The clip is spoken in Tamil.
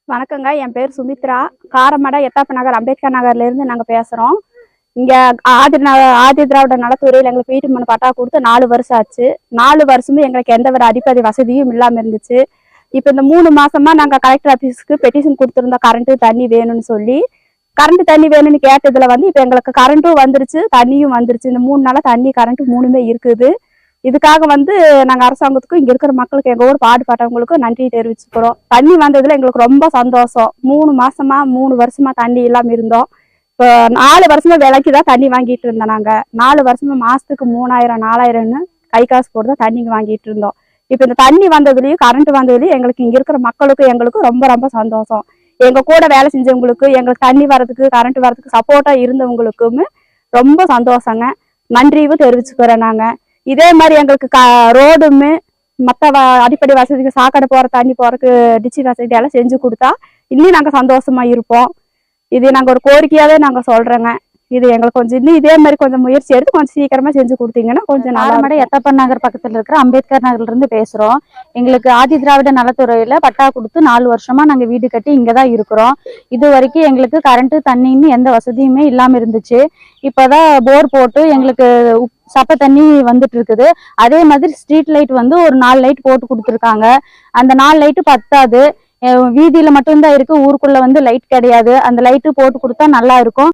வணக்கங்க. என் பேர் சுமித்ரா. காரமடை எத்தாப்ப நகர் அம்பேத்கர் நகர்ல இருந்து நாங்க பேசுறோம். இங்க ஆதி திராவிட நலத்துறையில் எங்களுக்கு வீட்டு மனு பட்டா கொடுத்து 4 வருஷம் ஆச்சு. 4 வருஷமும் எங்களுக்கு எந்த ஒரு அடிப்படை வசதியும் இல்லாம இருந்துச்சு. இப்ப இந்த 3 மாசமா நாங்க கலெக்டர் ஆபீஸ்க்கு பெட்டிஷன் கொடுத்திருந்தோம், கரண்ட் தண்ணி வேணும்னு சொல்லி. கரண்ட் தண்ணி வேணும்னு கேட்டதுல இப்ப எங்களுக்கு கரண்ட்டும் வந்துருச்சு, தண்ணியும் வந்துருச்சு. இந்த 3 நாளா தண்ணி கரண்ட் 3மே இருக்குது. இதுக்காக நாங்க அரசாங்கத்துக்கும் இங்க இருக்கிற மக்களுக்கு எங்க ஊர் பாடுபட்டவங்களுக்கும் நன்றி தெரிவிச்சுக்கிறோம். தண்ணி வந்ததுல எங்களுக்கு ரொம்ப சந்தோஷம். 3 வருஷமா தண்ணி இல்லாம இருந்தோம். இப்போ 4 வருஷமா விலைக்குதான் தண்ணி வாங்கிட்டு இருந்தோம். நாங்க 4 வருஷமா மாசத்துக்கு 3000 4000ன்னு கை காசு போட்டு தான் தண்ணி வாங்கிட்டு இருந்தோம். இப்ப இந்த தண்ணி வந்ததுலயும் கரண்ட் வந்ததுலயும் எங்களுக்கு இங்க இருக்கிற மக்களுக்கும் எங்களுக்கும் ரொம்ப ரொம்ப சந்தோஷம். எங்க கூட வேலை செஞ்சவங்களுக்கு, எங்களுக்கு தண்ணி வர்றதுக்கு கரண்ட் வர்றதுக்கு சப்போர்ட்டா இருந்தவங்களுக்கும் ரொம்ப சந்தோஷங்க. நன்றியும் தெரிவிச்சுக்கிறோம். நாங்க இதே மாதிரி எங்களுக்கு ரோடுமே மற்ற அடிப்படை வசதிக்கு சாக்கடை போற தண்ணி போறதுக்கு டிச்சி வசதி எல்லாம் செஞ்சு கொடுத்தா இன்னும் நாங்க சந்தோஷமா இருப்போம். இது நாங்க ஒரு கோரிக்கையாவே நாங்க சொல்றோங்க. இது எங்களுக்கு கொஞ்சம் இன்னும் இதே மாதிரி கொஞ்சம் முயற்சி எடுத்து கொஞ்சம் சீக்கிரமா செஞ்சு கொடுத்தீங்கன்னா கொஞ்சம் காரமடை எத்தப்பன் நகர் பக்கத்துல இருக்கிற அம்பேத்கர் நகர்ல இருந்து பேசுறோம். எங்களுக்கு ஆதி திராவிட நலத்துறையில பட்டா கொடுத்து 4 வருஷமா நாங்க வீடு கட்டி இங்கதான் இருக்கிறோம். இது வரைக்கும் எங்களுக்கு கரண்ட் தண்ணின்னு எந்த வசதியுமே இல்லாம இருந்துச்சு. இப்பதான் போர் போட்டு எங்களுக்கு சப்ப தண்ணி வந்துட்டு இருக்குது. அதே மாதிரி ஸ்ட்ரீட் லைட் ஒரு 4 லைட் போட்டு கொடுத்துருக்காங்க. அந்த 4 லைட்டு பத்தாது, வீதியில மட்டும்தான் இருக்கு, ஊருக்குள்ள லைட் கிடையாது. அந்த லைட்டு போட்டு கொடுத்தா நல்லா இருக்கும்.